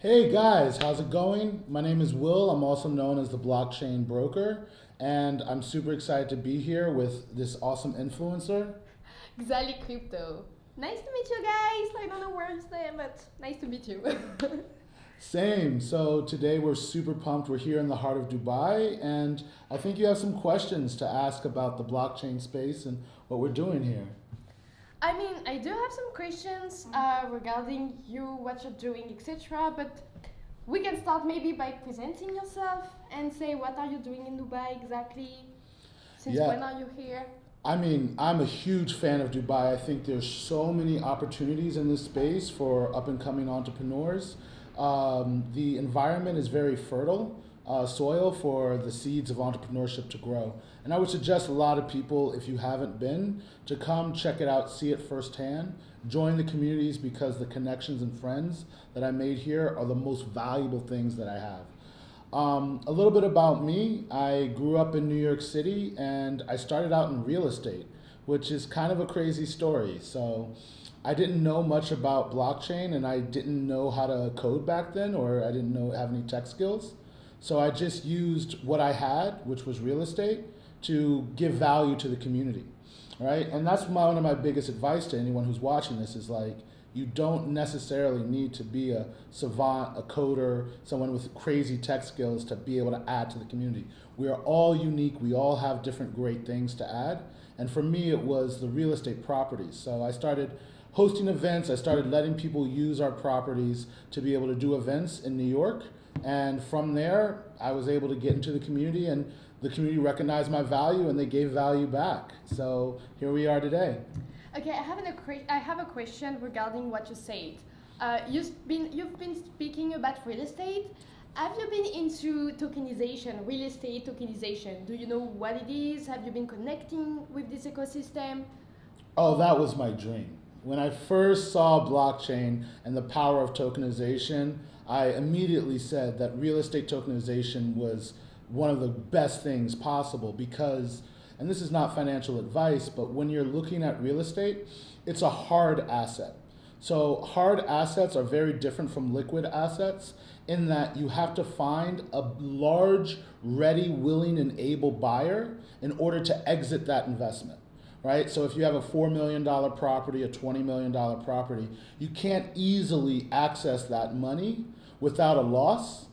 Hey guys, how's it going? My name is Will. I'm also known as the blockchain broker, and I'm super excited to be here with this awesome influencer. Xali Crypto. Nice to meet you guys. I don't know where you stay, but nice to meet you. Same. So today we're super pumped. We're here in the heart of Dubai, and I think you have some questions to ask about the blockchain space and what we're doing here. I mean, I do have some questions regarding you, what you're doing, etc. But we can start maybe by presenting yourself and say what are you doing in Dubai exactly? Since Yeah, when are you here? I mean, I'm a huge fan of Dubai. I think there's so many opportunities in this space for up and coming entrepreneurs. The environment is very fertile soil for the seeds of entrepreneurship to grow. And I would suggest a lot of people, if you haven't been, to come check it out, see it firsthand. Join the communities because the connections and friends that I made here are the most valuable things that I have. A little bit about me. I grew up in New York City and I started out in real estate, which is kind of a crazy story. So I didn't know much about blockchain and I didn't know how to code back then, or I didn't know have any tech skills. So I just used what I had, which was real estate, to give value to the community, right? And that's one of my biggest advice to anyone who's watching this is like, you don't necessarily need to be a savant, a coder, someone with crazy tech skills to be able to add to the community. We are all unique. We all have different great things to add. And for me, it was the real estate properties. So I started hosting events. I started letting people use our properties to be able to do events in New York. And from there, I was able to get into the community, and the community recognized my value and they gave value back. So here we are today. Okay, I have a question regarding what you said. You've been speaking about real estate. Have you been into tokenization, real estate tokenization? Do you know what it is? Have you been connecting with this ecosystem? Oh, that was my dream. When I first saw blockchain and the power of tokenization, I immediately said that real estate tokenization was one of the best things possible because, and this is not financial advice, but when you're looking at real estate, it's a hard asset. So, hard assets are very different from liquid assets in that you have to find a large, ready, willing, and able buyer in order to exit that investment, right? So if you have a $4 million property, a $20 million property, you can't easily access that money without a loss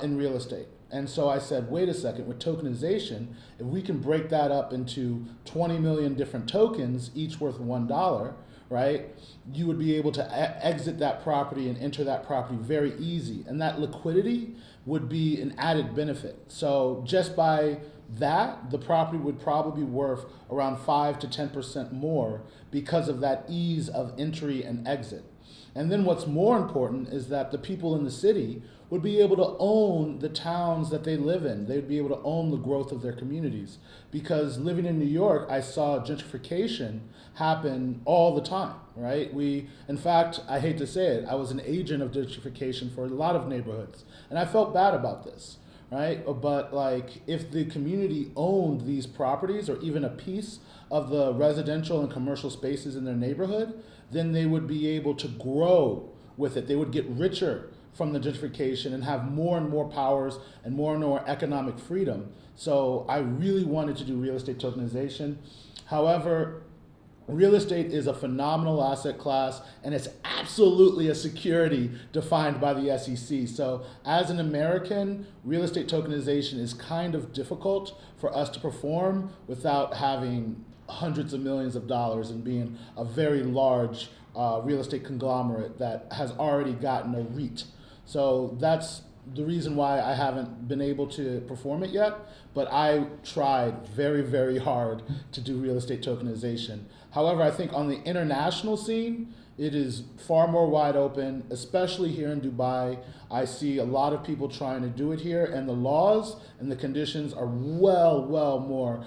in real estate. And so I said, wait a second, with tokenization, if we can break that up into 20 million different tokens, each worth $1, right? You would be able to exit that property and enter that property very easy. And that liquidity would be an added benefit. So just by that, the property would probably be worth around 5 to 10% more because of that ease of entry and exit. And then what's more important is that the people in the city would be able to own the towns that they live in. They'd be able to own the growth of their communities. Because living in New York, I saw gentrification happen all the time, right? In fact, I hate to say it, I was an agent of gentrification for a lot of neighborhoods. And I felt bad about this, right? But like, if the community owned these properties or even a piece of the residential and commercial spaces in their neighborhood, then they would be able to grow with it. They would get richer from the gentrification and have more and more powers and more economic freedom. So I really wanted to do real estate tokenization. However, real estate is a phenomenal asset class and it's absolutely a security defined by the SEC. So as an American, real estate tokenization is kind of difficult for us to perform without having hundreds of millions of dollars and being a very large real estate conglomerate that has already gotten a REIT. So that's the reason why I haven't been able to perform it yet, but I tried very, very hard to do real estate tokenization. However, I think on the international scene, it is far more wide open, especially here in Dubai. I see a lot of people trying to do it here, and the laws and the conditions are well more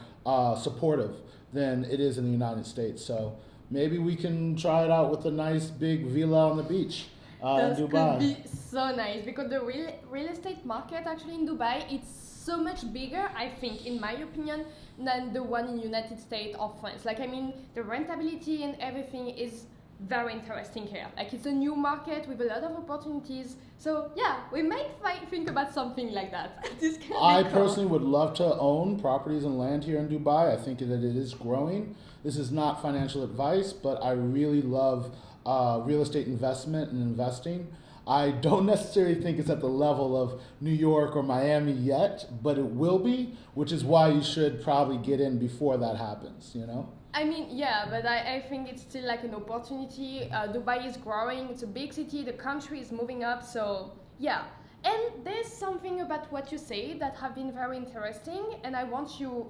supportive than it is in the United States. So maybe we can try it out with a nice big villa on the beach in That could Dubai. be so nice because the real estate market actually in Dubai it's so much bigger, I think, in my opinion, than the one in United States or France. Like I mean, the rentability and everything is very interesting here. Like it's a new market with a lot of opportunities. So yeah, we might think about something like that. This can I be cool. personally would love to own properties and land here in Dubai. I think that it is growing. This is not financial advice, but I really love real estate investment and investing. I don't necessarily think it's at the level of New York or Miami yet, but it will be, which is why you should probably get in before that happens, you know? I mean, yeah, but I think it's still like an opportunity. Dubai is growing, it's a big city, the country is moving up, so yeah. And there's something about what you say that have been very interesting, and I want your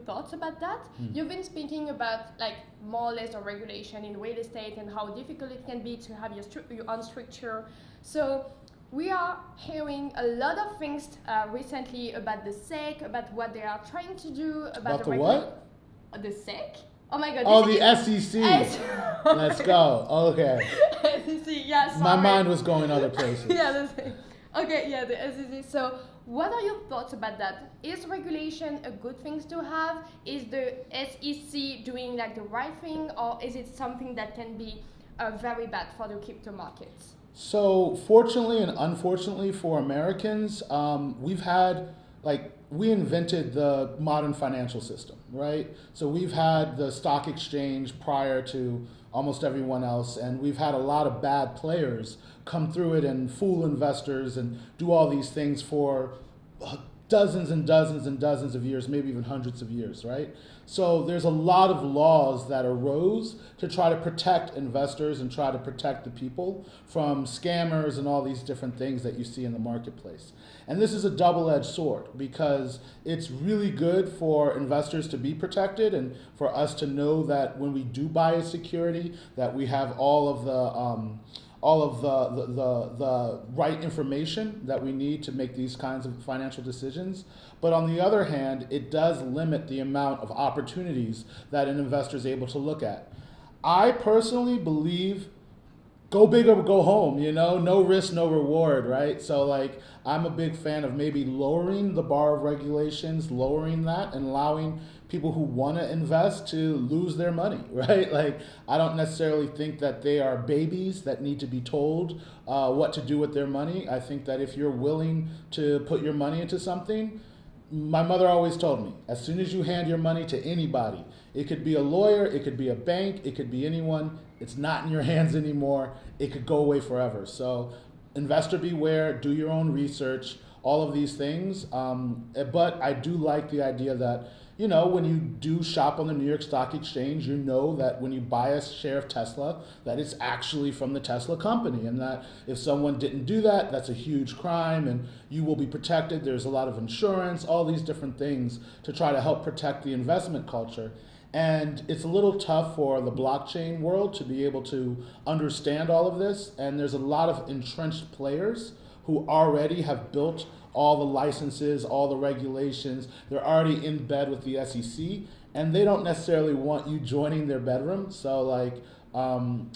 thoughts about that. You've been speaking about like more or less the regulation in real estate and how difficult it can be to have your own structure. So we are hearing a lot of things recently about the SEC, about what they are trying to do, About the what? The SEC? Oh my god. Oh, this the is- SEC. S- Let's go. Okay. SEC, yeah, sorry. My mind was going other places. Yeah, the same. Okay, yeah, the SEC. So, what are your thoughts about that? Is regulation a good thing to have? Is the SEC doing like the right thing, or is it something that can be very bad for the crypto markets? So, fortunately and unfortunately for Americans, we invented the modern financial system, right? So, we've had the stock exchange prior to almost everyone else, and we've had a lot of bad players come through it and fool investors and do all these things for dozens and dozens and dozens of years, maybe even hundreds of years, right? So there's a lot of laws that arose to try to protect investors and try to protect the people from scammers and all these different things that you see in the marketplace. And this is a double-edged sword because it's really good for investors to be protected and for us to know that when we do buy a security that we have all of the right information that we need to make these kinds of financial decisions. But on the other hand, it does limit the amount of opportunities that an investor is able to look at. I personally believe go big or go home, you know, no risk, no reward, right? So like I'm a big fan of maybe lowering the bar of regulations, lowering that and allowing people who want to invest to lose their money, right? Like I don't necessarily think that they are babies that need to be told what to do with their money. I think that if you're willing to put your money into something, my mother always told me, as soon as you hand your money to anybody, it could be a lawyer, it could be a bank, it could be anyone, it's not in your hands anymore, it could go away forever. So investor beware, do your own research, all of these things. But I do like the idea that, you know, when you do shop on the New York Stock Exchange, you know that when you buy a share of Tesla, that it's actually from the Tesla company, and that if someone didn't do that, that's a huge crime, and you will be protected. There's a lot of insurance, all these different things to try to help protect the investment culture. And it's a little tough for the blockchain world to be able to understand all of this, and there's a lot of entrenched players who already have built all the licenses, all the regulations. They're already in bed with the SEC, and they don't necessarily want you joining their bedroom. So like,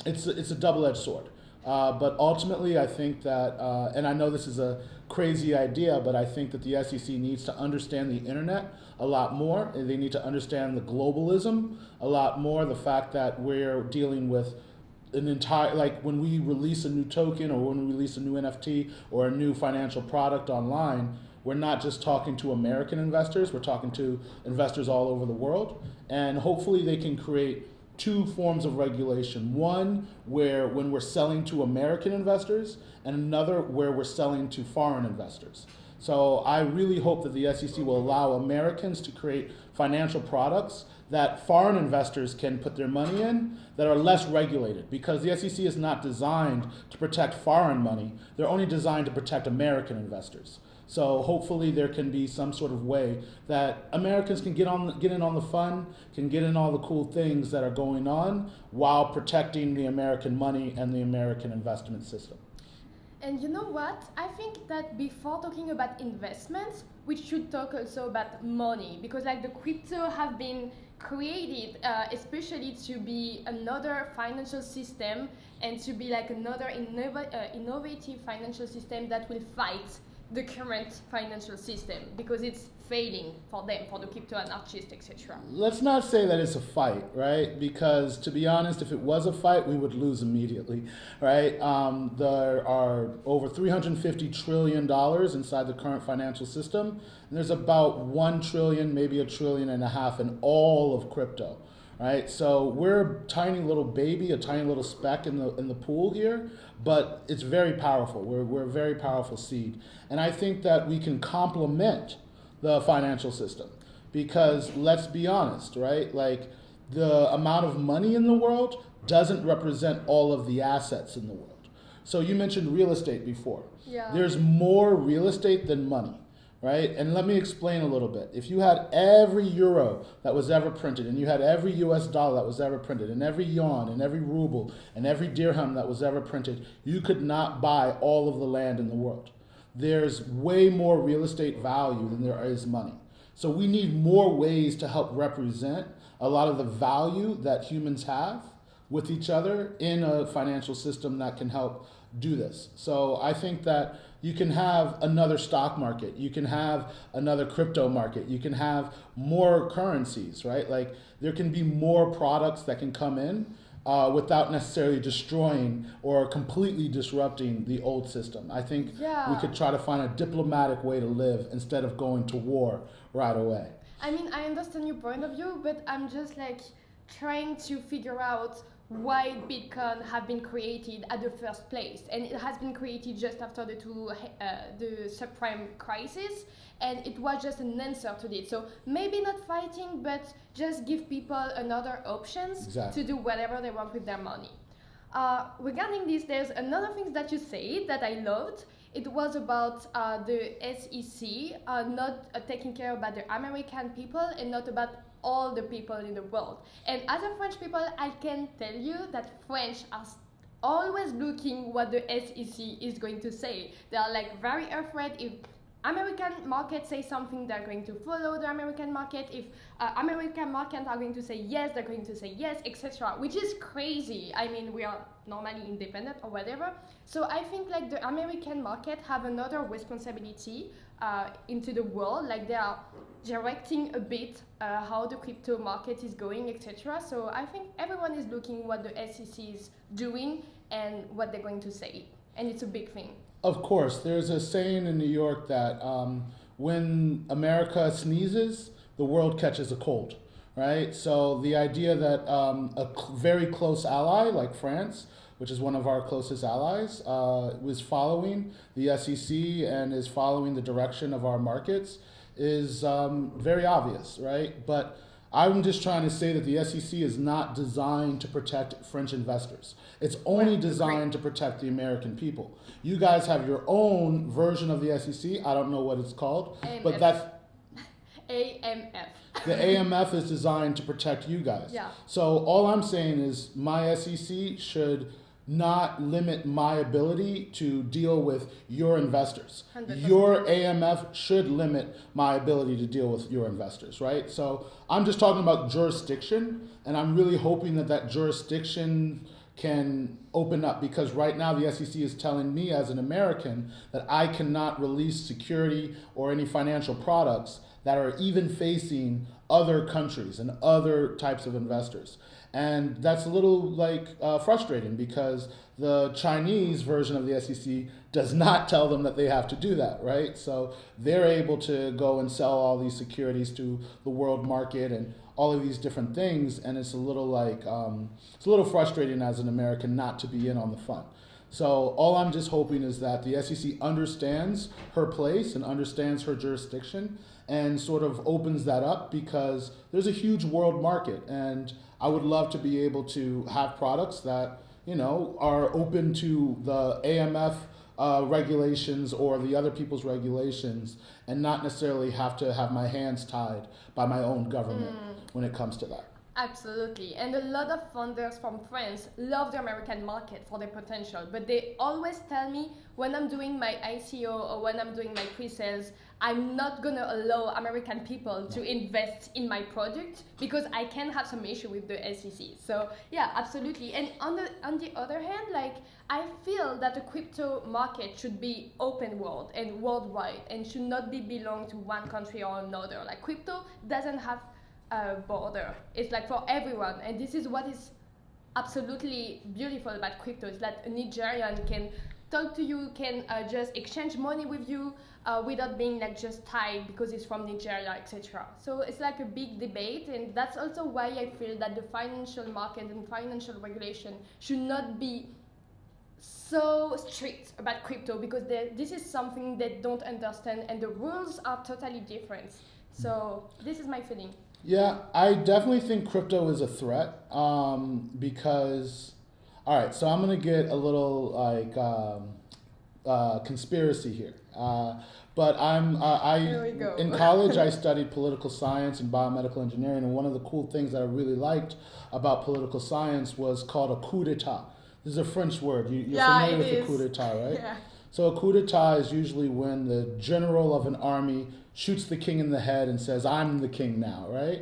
it's a double-edged sword. But ultimately, I think that, and I know this is a crazy idea, but I think that the SEC needs to understand the internet a lot more. And they need to understand the globalism a lot more. The fact that we're dealing with an entire, like when we release a new token or when we release a new NFT or a new financial product online, we're not just talking to American investors, we're talking to investors all over the world. And hopefully they can create two forms of regulation. One where when we're selling to American investors, and another where we're selling to foreign investors. So I really hope that the SEC will allow Americans to create financial products that foreign investors can put their money in that are less regulated, because the SEC is not designed to protect foreign money. They're only designed to protect American investors. So hopefully there can be some sort of way that Americans can get in on the fun, can get in all the cool things that are going on while protecting the American money and the American investment system. And you know what? I think that before talking about investments, we should talk also about money, because like the crypto have been created especially to be another financial system and to be like another innovative financial system that will fight the current financial system because it's failing for them, for the crypto anarchists, etc. Let's not say that it's a fight, right? Because to be honest, if it was a fight, we would lose immediately, right? There are over $350 trillion inside the current financial system, and there's about 1 trillion, maybe a trillion and a half in all of crypto, right? So we're a tiny little baby, a tiny little speck in the pool here, but it's very powerful. We're a very powerful seed, and I think that we can complement the financial system because let's be honest, right? Like the amount of money in the world doesn't represent all of the assets in the world. So you mentioned real estate before. Yeah. There's more real estate than money, right? And let me explain a little bit. If you had every euro that was ever printed, and you had every US dollar that was ever printed, and every yuan, and every ruble, and every dirham that was ever printed, you could not buy all of the land in the world. There's way more real estate value than there is money. So we need more ways to help represent a lot of the value that humans have with each other in a financial system that can help do this. So I think that you can have another stock market, you can have another crypto market, you can have more currencies, right? Like there can be more products that can come in without necessarily destroying or completely disrupting the old system. I think we could try to find a diplomatic way to live instead of going to war right away. I mean, I understand your point of view, but I'm just like trying to figure out why Bitcoin have been created at the first place, and it has been created just after the subprime crisis, and it was just an answer to it. So maybe not fighting, but just give people another options to do whatever they want with their money. Regarding this, there's another thing that you said that I loved. It was about the SEC not taking care about the American people and not about all the people in the world. And as a French people, I can tell you that French are always looking what the SEC is going to say. They are like very afraid if American market say something, they're going to follow the American market. If American market are going to say yes, they're going to say yes, etc. Which is crazy. I mean, we are normally independent or whatever. So I think like the American market have another responsibility into the world. Like they are directing a bit how the crypto market is going, etc. So I think everyone is looking what the SEC is doing and what they're going to say. And it's a big thing. Of course, there's a saying in New York that when America sneezes, the world catches a cold, right? So the idea that a very close ally like France, which is one of our closest allies, was following the SEC and is following the direction of our markets is very obvious, right? But I'm just trying to say that the SEC is not designed to protect French investors. It's only designed to protect the American people. You guys have your own version of the SEC. I don't know what it's called, but that's AMF. The AMF is designed to protect you guys. Yeah. So all I'm saying is my SEC should not limit my ability to deal with your investors. 100%. Your AMF should limit my ability to deal with your investors, right? So I'm just talking about jurisdiction, and I'm really hoping that that jurisdiction can open up, because right now the SEC is telling me as an American that I cannot release security or any financial products that are even facing other countries and other types of investors. And that's a little frustrating, because the Chinese version of the SEC does not tell them that they have to do that, right? So they're able to go and sell all these securities to the world market and all of these different things, and it's a little frustrating as an American not to be in on the fun. So all I'm just hoping is that the SEC understands her place and understands her jurisdiction and sort of opens that up, because there's a huge world market, and I would love to be able to have products that, are open to the AMF regulations or the other people's regulations, and not necessarily have to have my hands tied by my own government when it comes to that. Absolutely. And a lot of founders from France love the American market for their potential, but they always tell me when I'm doing my ICO or when I'm doing my pre-sales, I'm not gonna allow American people to invest in my product because I can have some issue with the SEC. So yeah, absolutely. And on the other hand, like I feel that the crypto market should be open world and worldwide and should not be belong to one country or another. Like crypto doesn't have a border. It's like for everyone, and this is what is absolutely beautiful about crypto is that a Nigerian can talk to you, can just exchange money with you without being like just tied because it's from Nigeria, etc. So it's like a big debate, and that's also why I feel that the financial market and financial regulation should not be so strict about crypto because this is something they don't understand and the rules are totally different. So this is my feeling. Yeah, I definitely think crypto is a threat because, all right, so I'm going to get a little like conspiracy here. But Here we go. in college, I studied political science and biomedical engineering. And one of the cool things that I really liked about political science was called a coup d'etat. This is a French word. You're familiar with the coup d'etat, right? Yeah. So a coup d'etat is usually when the general of an army shoots the king in the head and says, I'm the king now, right?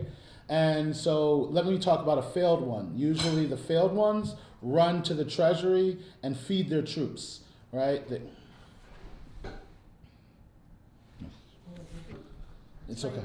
And so let me talk about a failed one. Usually the failed ones run to the treasury and feed their troops, right? It's okay.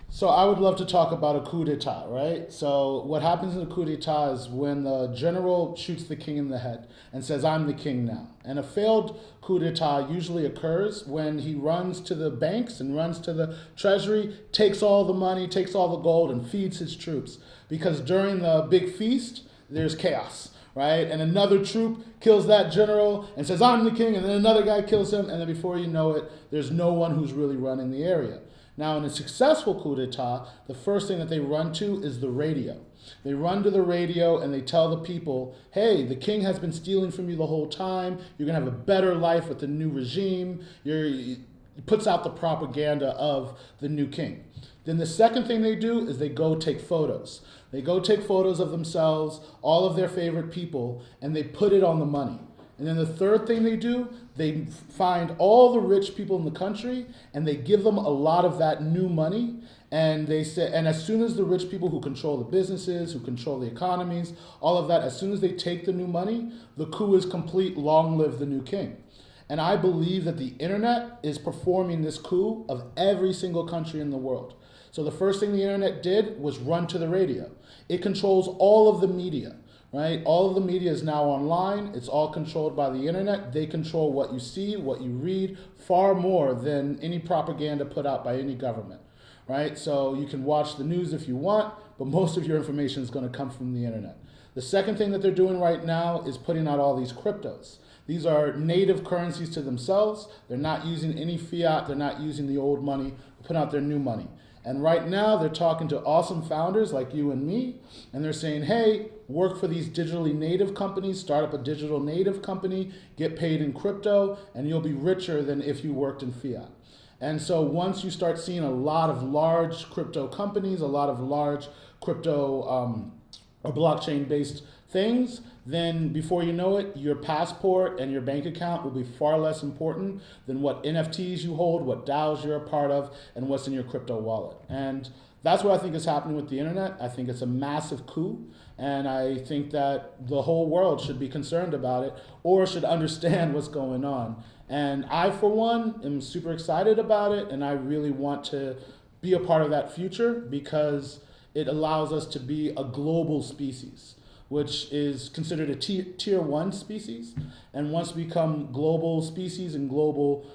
So I would love to talk about a coup d'etat, right? So what happens in a coup d'etat is when the general shoots the king in the head and says, I'm the king now. And a failed coup d'etat usually occurs when he runs to the banks and runs to the treasury, takes all the money, takes all the gold, and feeds his troops. Because during the big feast, there's chaos, right? And another troop kills that general and says, I'm the king, and then another guy kills him, and then before you know it, there's no one who's really running the area. Now, in a successful coup d'etat, the first thing that they run to is the radio. They run to the radio and they tell the people, hey, the king has been stealing from you the whole time. You're going to have a better life with the new regime. It puts out the propaganda of the new king. Then the second thing they do is they go take photos. They go take photos of themselves, all of their favorite people, and they put it on the money. And then the third thing they do, they find all the rich people in the country and they give them a lot of that new money. And they say, and as soon as the rich people who control the businesses, who control the economies, all of that, as soon as they take the new money, the coup is complete, long live the new king. And I believe that the internet is performing this coup of every single country in the world. So the first thing the internet did was run to the radio. It controls all of the media. Right? All of the media is now online. It's all controlled by the internet. They control what you see, what you read, far more than any propaganda put out by any government. Right? So you can watch the news if you want, but most of your information is going to come from the internet. The second thing that they're doing right now is putting out all these cryptos. These are native currencies to themselves. They're not using any fiat. They're not using the old money. They're putting out their new money. And right now, they're talking to awesome founders like you and me, and they're saying, hey, work for these digitally native companies, start up a digital native company, get paid in crypto, and you'll be richer than if you worked in fiat. And so once you start seeing a lot of large crypto companies, a lot of large crypto or blockchain-based things, then before you know it, your passport and your bank account will be far less important than what NFTs you hold, what DAOs you're a part of, and what's in your crypto wallet. And that's what I think is happening with the internet. I think it's a massive coup, and I think that the whole world should be concerned about it or should understand what's going on. And I, for one, am super excited about it, and I really want to be a part of that future because it allows us to be a global species, which is considered a tier 1 species. And once we become global species and global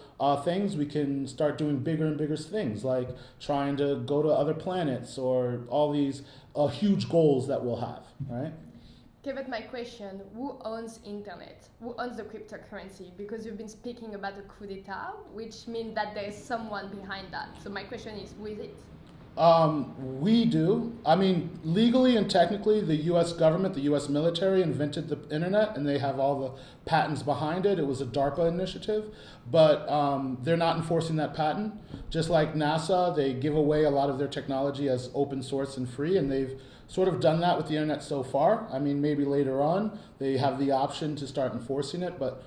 things, we can start doing bigger and bigger things, like trying to go to other planets or all these huge goals that we'll have, right? Okay, but my question, who owns internet? Who owns the cryptocurrency? Because you've been speaking about the coup d'etat, which means that there is someone behind that. So my question is, who is it? We do. I mean, legally and technically, the U.S. government, the U.S. military invented the internet, and they have all the patents behind it. It was a DARPA initiative, but they're not enforcing that patent. Just like NASA, they give away a lot of their technology as open source and free, and they've sort of done that with the internet so far. I mean, maybe later on they have the option to start enforcing it, but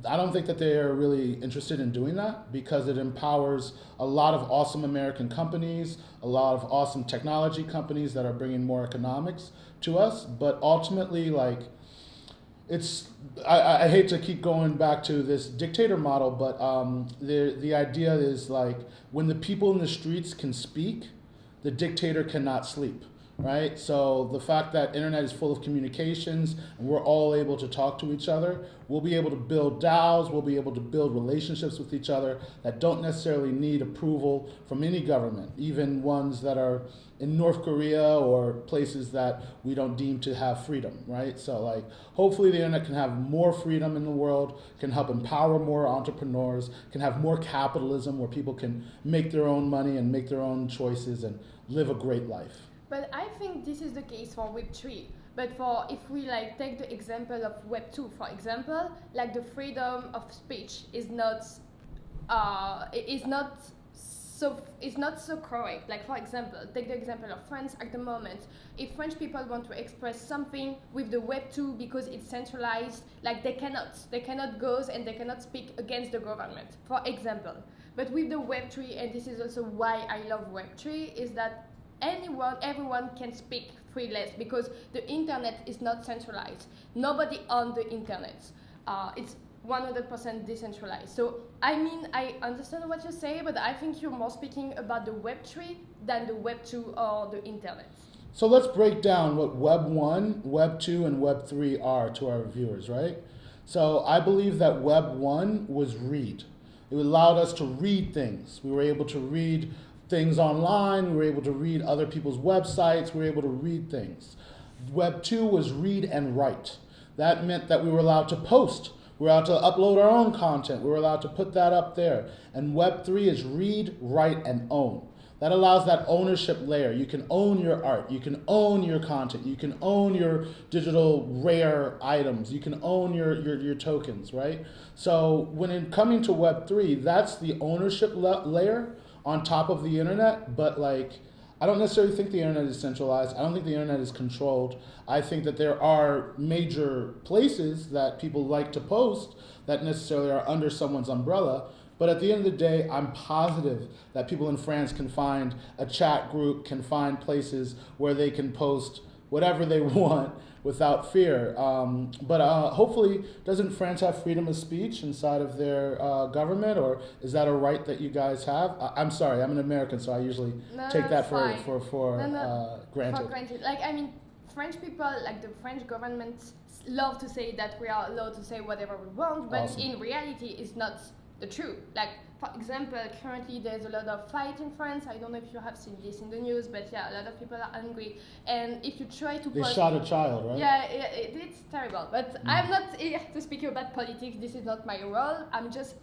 I don't think that they are really interested in doing that because it empowers a lot of awesome American companies, a lot of awesome technology companies that are bringing more economics to us. But ultimately, like, I hate to keep going back to this dictator model, but the idea is like when the people in the streets can speak, the dictator cannot sleep, right? So the fact that internet is full of communications and we're all able to talk to each other, we'll be able to build DAOs, we'll be able to build relationships with each other that don't necessarily need approval from any government, even ones that are in North Korea or places that we don't deem to have freedom, right? So like, hopefully the internet can have more freedom in the world, can help empower more entrepreneurs, can have more capitalism where people can make their own money and make their own choices and live a great life. But I think this is the case for Web3. But for if we like take the example of Web2, for example, like the freedom of speech is not so correct. Like for example, take the example of France at the moment. If French people want to express something with the Web2 because it's centralized, like they cannot go and they cannot speak against the government, for example. But with the Web3, and this is also why I love Web3, is that everyone can speak freeless because the internet is not centralized. Nobody on the internet. It's 100% decentralized. So I mean, I understand what you say, but I think you're more speaking about the Web3 than the Web2 or the internet. So let's break down what Web 1, Web 2, and Web 3 are to our viewers, right? So I believe that Web 1 was read. It allowed us to read things. We were able to read things online, we were able to read other people's websites, we were able to read things. Web 2 was read and write. That meant that we were allowed to post. We were allowed to upload our own content. We were allowed to put that up there. And Web 3 is read, write, and own. That allows that ownership layer. You can own your art. You can own your content. You can own your digital rare items. You can own your tokens, right? So when it coming to Web 3, that's the ownership layer on top of the internet. But like, I don't necessarily think the internet is centralized. I don't think the internet is controlled. I think that there are major places that people like to post that necessarily are under someone's umbrella. But at the end of the day, I'm positive that people in France can find a chat group, can find places where they can post whatever they want without fear. But hopefully, doesn't France have freedom of speech inside of their government, or is that a right that you guys have? I'm sorry, I'm an American, so I usually take that for granted. For granted. Like, I mean, French people, like the French government, love to say that we are allowed to say whatever we want, but Awesome. in reality, it's not the truth. Like, for example, currently there's a lot of fight in France. I don't know if you have seen this in the news, but yeah, a lot of people are angry. And if you try to They shot a child, right? Yeah, it's terrible. But I'm not here to speak about politics. This is not my role.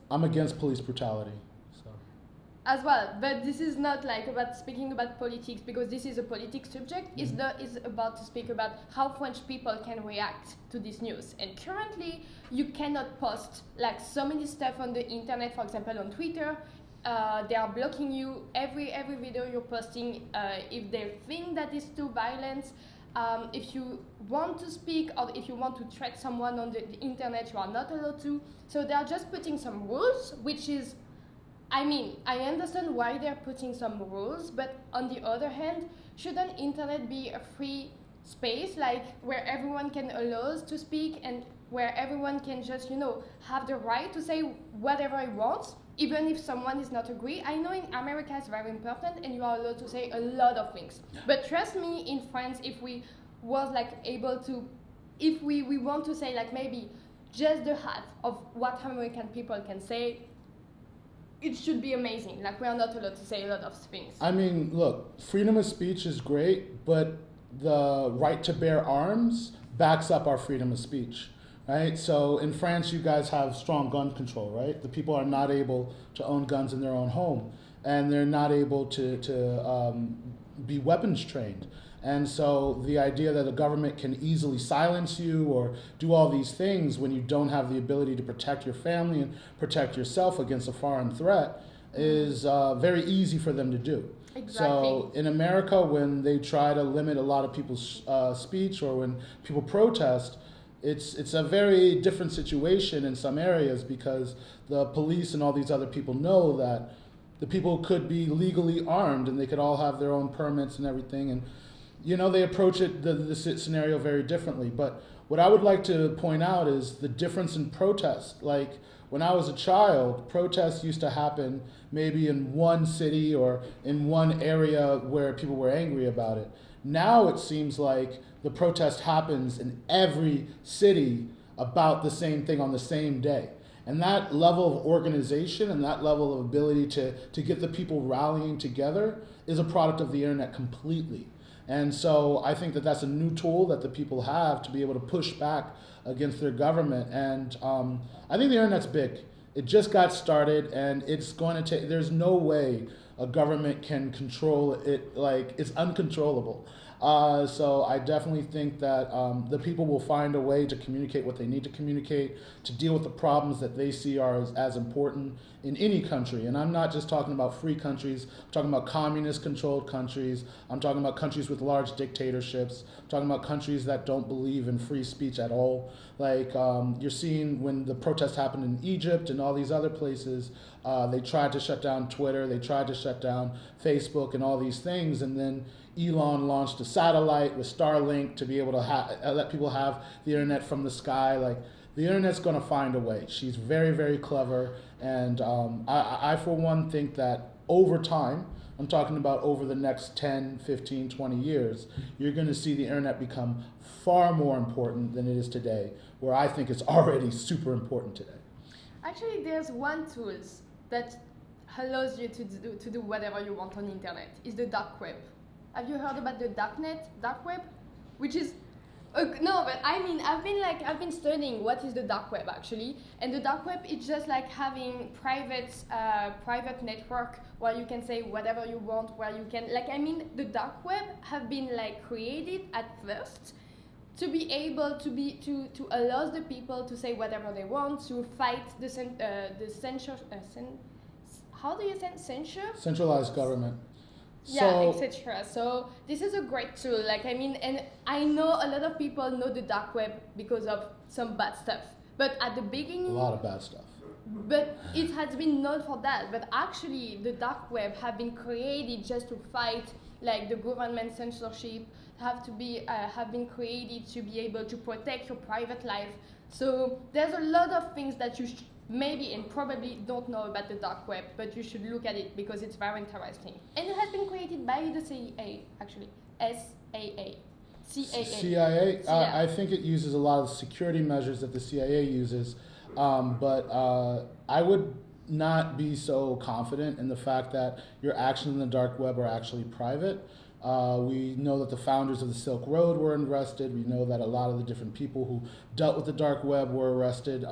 I'm against police brutality. So. As well, but this is not like about speaking about politics because this is a politics subject. It's about to speak about how French people can react to this news. And currently, you cannot post like so many stuff on the internet. For example, on Twitter, they are blocking you every video you're posting if they think that is too violent. If you want to speak or if you want to threat someone on the internet, you are not allowed to. So they are just putting some rules, which is. I mean, I understand why they're putting some rules, but on the other hand, shouldn't internet be a free space, like where everyone can allow us to speak and where everyone can just, have the right to say whatever he wants, even if someone is not agree? I know in America it's very important and you are allowed to say a lot of things. But trust me, in France, if we was like able to, if we want to say like maybe just the half of what American people can say, it should be amazing. Like, we are not allowed to say a lot of things. I mean, look, freedom of speech is great, but the right to bear arms backs up our freedom of speech, right? So in France, you guys have strong gun control, right? The people are not able to own guns in their own home, and they're not able to be weapons trained. And so the idea that the government can easily silence you or do all these things when you don't have the ability to protect your family and protect yourself against a foreign threat is very easy for them to do. Exactly. So in America, when they try to limit a lot of people's speech or when people protest, it's a very different situation in some areas because the police and all these other people know that the people could be legally armed and they could all have their own permits and everything. And they approach the scenario very differently. But what I would like to point out is the difference in protest. Like when I was a child, protests used to happen maybe in one city or in one area where people were angry about it. Now it seems like the protest happens in every city about the same thing on the same day. And that level of organization and that level of ability to get the people rallying together is a product of the internet completely. And so I think that that's a new tool that the people have to be able to push back against their government. And I think the internet's big. It just got started, and it's going to take. There's no way a government can control it. Like it's uncontrollable. So I definitely think that the people will find a way to communicate what they need to communicate, to deal with the problems that they see are as important in any country. And I'm not just talking about free countries. I'm talking about communist-controlled countries. I'm talking about countries with large dictatorships. I'm talking about countries that don't believe in free speech at all. Like you're seeing when the protests happened in Egypt and all these other places, they tried to shut down Twitter. They tried to shut down Facebook and all these things. And then Elon launched a satellite with Starlink to be able to let people have the internet from the sky. Like the internet's going to find a way. She's very, very clever. And I, for one, think that over time, I'm talking about over the next 10, 15, 20 years, you're going to see the internet become far more important than it is today, where I think it's already super important today. Actually, there's one tool that allows you to do whatever you want on the internet. It's the dark web. Have you heard about the dark web? Which is no, but I mean, I've been studying what is the dark web actually, and the dark web is just like having private network where you can say whatever you want, where you can the dark web have been like created at first to be able to allow the people to say whatever they want, to fight the censure. How do you say censure? Centralized government. Yeah, etc. So this is a great tool. And I know a lot of people know the dark web because of some bad stuff. But at the beginning, a lot of bad stuff. But it has been known for that. But actually, the dark web have been created just to fight like the government censorship. Have been created to be able to protect your private life. So there's a lot of things that you maybe and probably don't know about the dark web, but you should look at it because it's very interesting. And it has been created by the CIA, actually. SAA. CIA? I think it uses a lot of security measures that the CIA uses, but I would not be so confident in the fact that your actions in the dark web are actually private. We know that the founders of the Silk Road were arrested. We know that a lot of the different people who dealt with the dark web were arrested.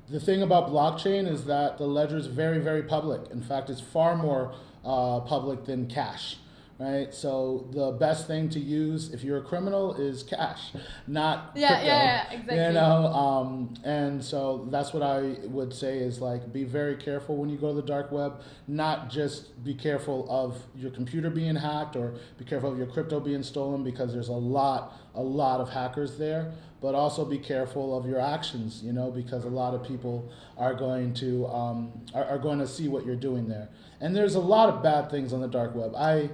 The thing about blockchain is that the ledger is very, very public. In fact, it's far more public than cash, right? So the best thing to use if you're a criminal is cash, not crypto. Yeah, exactly. And so that's what I would say is like be very careful when you go to the dark web. Not just be careful of your computer being hacked or be careful of your crypto being stolen because there's a lot of hackers there. But also be careful of your actions, because a lot of people are going to see what you're doing there. And there's a lot of bad things on the dark web.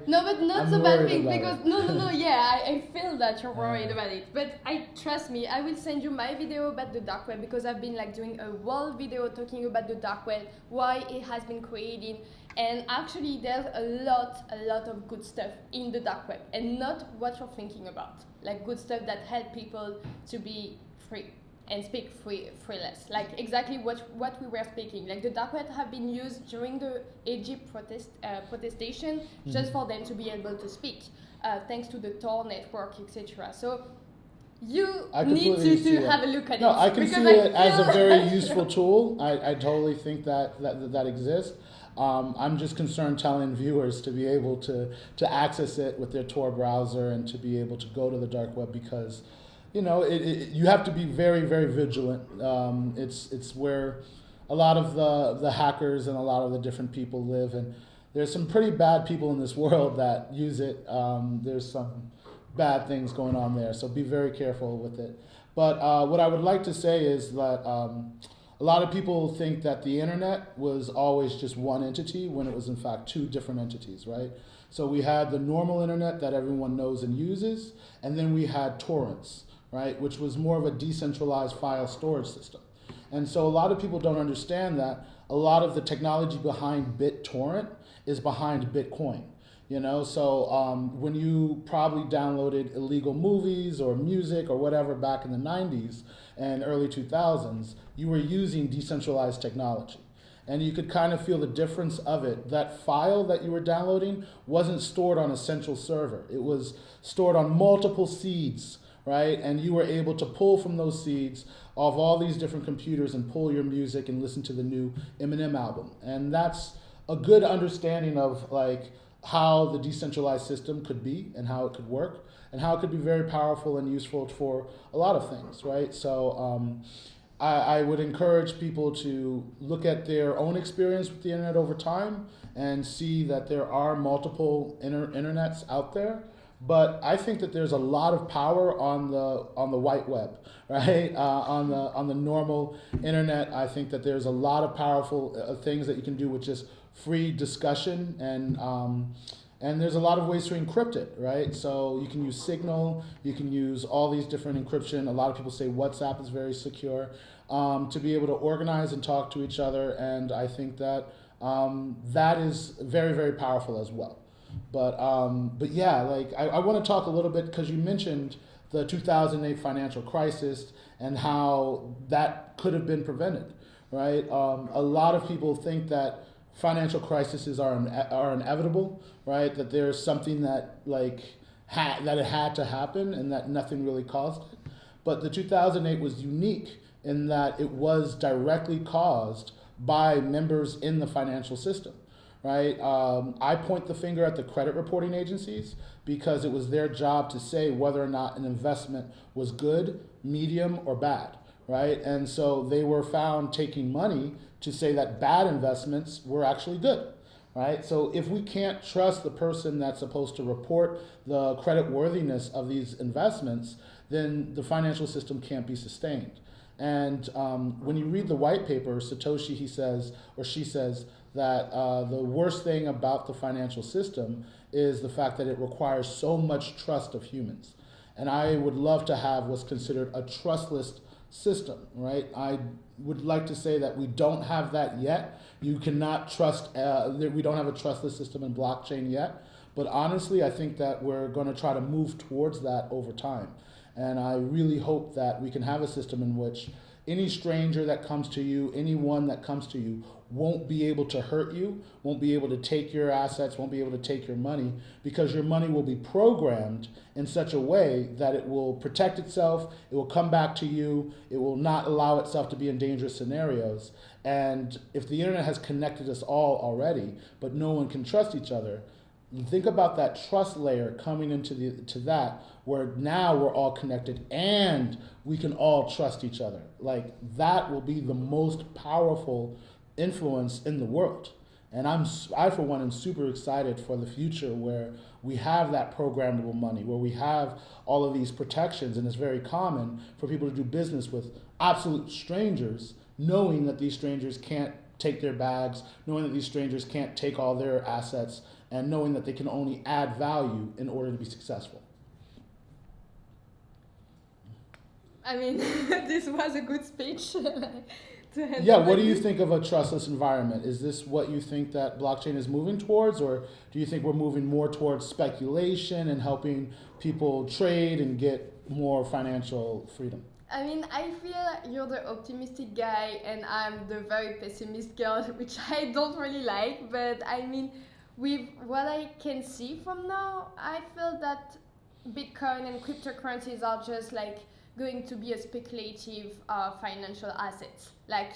No, but not so bad things because no. Yeah, I feel that you're worried about it. But trust me, I will send you my video about the dark web because I've been doing a whole video talking about the dark web, why it has been created. And actually, there's a lot of good stuff in the dark web, and not what you're thinking about. Like good stuff that help people to be free and speak freeless. Like exactly what we were speaking. Like the dark web have been used during the Egypt protestation just for them to be able to speak, thanks to the Tor network, etc. So you need to have a look at it. No, I can see it as a very useful tool. I totally think that exists. I'm just concerned telling viewers to be able to access it with their Tor browser and to be able to go to the dark web because, you have to be very, very vigilant. It's where a lot of the hackers and a lot of the different people live. And there's some pretty bad people in this world that use it. There's some bad things going on there, so be very careful with it. But what I would like to say is that a lot of people think that the internet was always just one entity when it was in fact two different entities, right? So we had the normal internet that everyone knows and uses, and then we had torrents, right, which was more of a decentralized file storage system. And so a lot of people don't understand that a lot of the technology behind BitTorrent is behind Bitcoin. You know, so when you probably downloaded illegal movies or music or whatever back in the 90s and early 2000s, you were using decentralized technology. And you could kind of feel the difference of it. That file that you were downloading wasn't stored on a central server. It was stored on multiple seeds, right? And you were able to pull from those seeds of all these different computers and pull your music and listen to the new Eminem album. And that's a good understanding of like how the decentralized system could be and how it could work and how it could be very powerful and useful for a lot of things, right? So I would encourage people to look at their own experience with the internet over time and see that there are multiple internets out there. But I think that there's a lot of power on the white web, right? On the normal internet, I think that there's a lot of powerful things that you can do with just free discussion, and there's a lot of ways to encrypt it, right? So you can use Signal, you can use all these different encryption. A lot of people say WhatsApp is very secure, to be able to organize and talk to each other, and I think that that is very, very powerful as well. But yeah, like I want to talk a little bit because you mentioned the 2008 financial crisis and how that could have been prevented, right? A lot of people think that financial crises are inevitable, right? That there's something that that it had to happen and that nothing really caused it. But the 2008 was unique in that it was directly caused by members in the financial system, right? I point the finger at the credit reporting agencies because it was their job to say whether or not an investment was good, medium, or bad, right? And so they were found taking money to say that bad investments were actually good, right? So if we can't trust the person that's supposed to report the credit worthiness of these investments, then the financial system can't be sustained. And when you read the white paper, Satoshi, he says, or she says, that the worst thing about the financial system is the fact that it requires so much trust of humans. And I would love to have what's considered a trustless system, right? I would like to say that we don't have that yet. You cannot trust, we don't have a trustless system in blockchain yet. But honestly, I think that we're going to try to move towards that over time. And I really hope that we can have a system in which any stranger that comes to you, anyone that comes to you, won't be able to hurt you, won't be able to take your assets, won't be able to take your money, because your money will be programmed in such a way that it will protect itself, it will come back to you, it will not allow itself to be in dangerous scenarios. And if the internet has connected us all already, but no one can trust each other, think about that trust layer coming into that, where now we're all connected and we can all trust each other. Like, that will be the most powerful influence in the world. And I for one am super excited for the future where we have that programmable money, where we have all of these protections, and it's very common for people to do business with absolute strangers, knowing that these strangers can't take their bags, knowing that these strangers can't take all their assets, and knowing that they can only add value in order to be successful. I mean, this was a good speech. Yeah, what do you think of a trustless environment? Is this what you think that blockchain is moving towards, or do you think we're moving more towards speculation and helping people trade and get more financial freedom? I mean, I feel you're the optimistic guy and I'm the very pessimist girl, which I don't really like. But I mean, with what I can see from now, I feel that Bitcoin and cryptocurrencies are just like going to be a speculative financial assets, like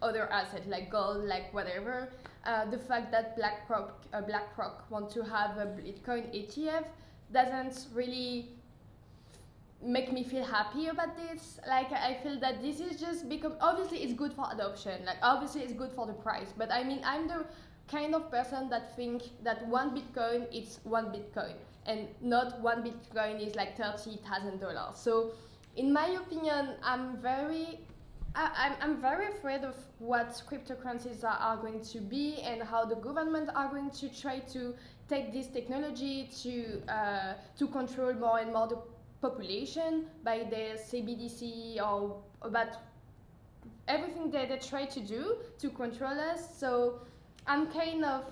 other assets, like gold, like whatever. The fact that BlackRock want to have a Bitcoin ETF doesn't really make me feel happy about this. Like, I feel that this is just become, obviously it's good for adoption, like obviously it's good for the price, but I mean, I'm the kind of person that think that one Bitcoin is one Bitcoin and not one Bitcoin is like $30,000. So, in my opinion, I'm very afraid of what cryptocurrencies are going to be and how the government are going to try to take this technology to control more and more the population by the CBDC or about everything that they try to do to control us. So I'm kind of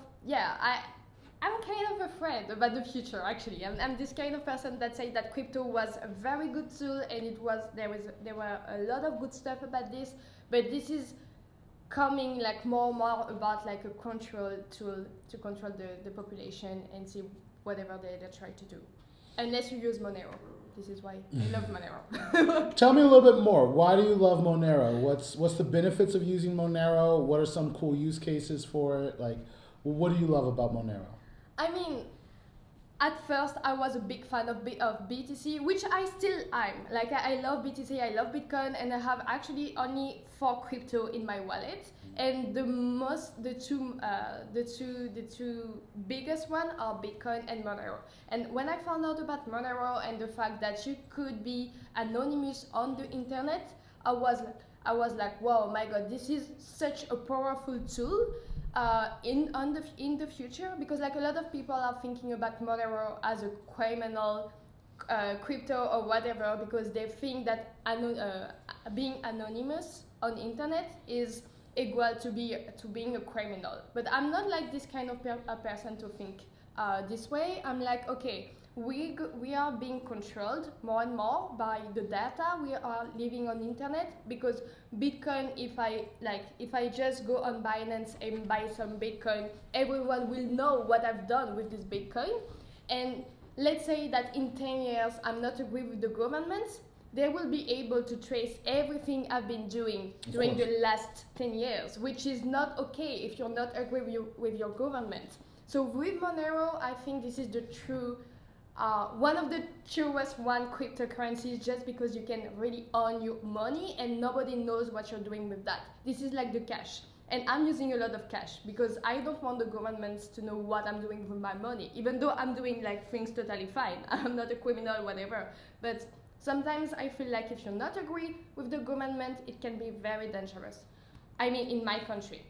I'm kind of afraid about the future. Actually, I'm this kind of person that say that crypto was a very good tool and there were a lot of good stuff about this, but this is coming like more and more about like a control tool to control the population and see whatever they try to do, unless you use Monero. This is why I love Monero. Tell me a little bit more. Why do you love Monero? What's the benefits of using Monero? What are some cool use cases for it? Like, what do you love about Monero? I mean, at first I was a big fan of BTC, which I still am. Like I love BTC, I love Bitcoin, and I have actually only 4 crypto in my wallet. And the two biggest one are Bitcoin and Monero. And when I found out about Monero and the fact that you could be anonymous on the internet, I was like, wow, my God, this is such a powerful tool. In the future, because like a lot of people are thinking about Monero as a criminal crypto or whatever, because they think that being anonymous on internet is equal to being a criminal. But I'm not like this kind of a person to think this way. I'm like, okay, we are being controlled more and more by the data we are living on internet, because Bitcoin, if I just go on Binance and buy some Bitcoin, everyone will know what I've done with this Bitcoin. And let's say that in 10 years I'm not agree with the government, they will be able to trace everything I've been doing during the last 10 years, which is not okay if you're not agree with your government. So with Monero, I think this is the true one of the truest cryptocurrencies, just because you can really earn your money and nobody knows what you're doing with that. This is like the cash. And I'm using a lot of cash because I don't want the governments to know what I'm doing with my money, even though I'm doing like things totally fine. I'm not a criminal, whatever. But sometimes I feel like if you're not agree with the government, it can be very dangerous. I mean, in my country.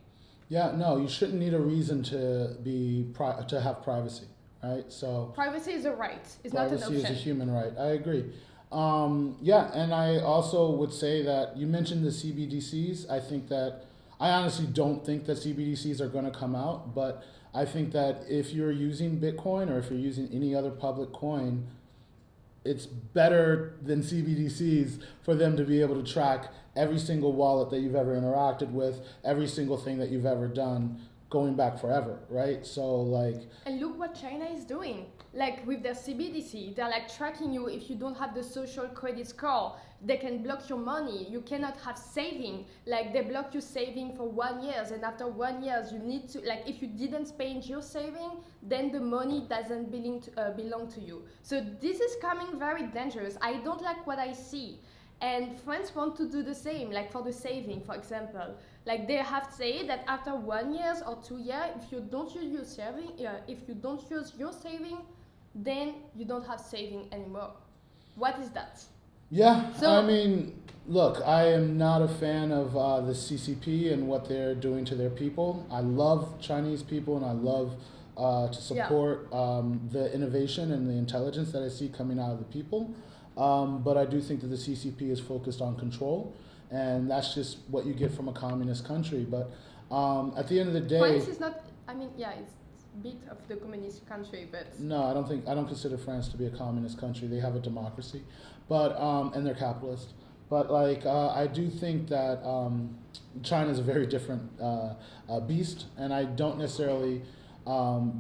Yeah, no, you shouldn't need a reason to have privacy. Right, so privacy is a right. It's not an option. Privacy is a human right. I agree. Yeah, and I also would say that you mentioned the CBDCs. I honestly don't think that CBDCs are going to come out, but I think that if you're using Bitcoin or if you're using any other public coin, it's better than CBDCs for them to be able to track every single wallet that you've ever interacted with, every single thing that you've ever done, going back forever, right? So like, and look what China is doing. Like with their CBDC, they're like tracking you. If you don't have the social credit score, they can block your money. You cannot have saving. Like they block you saving for 1 year, and after 1 year, you need to, like, if you didn't spend your saving, then the money doesn't belong to you. So this is coming very dangerous. I don't like what I see. And France want to do the same, like for the saving, for example. Like they have said that after 1 year or 2 years, if you don't use your saving, then you don't have saving anymore. What is that? Yeah, so, I mean, look, I am not a fan of the CCP and what they're doing to their people. I love Chinese people and I love to support the innovation and the intelligence that I see coming out of the people. But I do think that the CCP is focused on control, and that's just what you get from a communist country. But at the end of the day, France is not. I mean, yeah, it's a bit of the communist country, but no, I don't consider France to be a communist country. They have a democracy, but and they're capitalist. But like, I do think that China is a very different beast, and I don't necessarily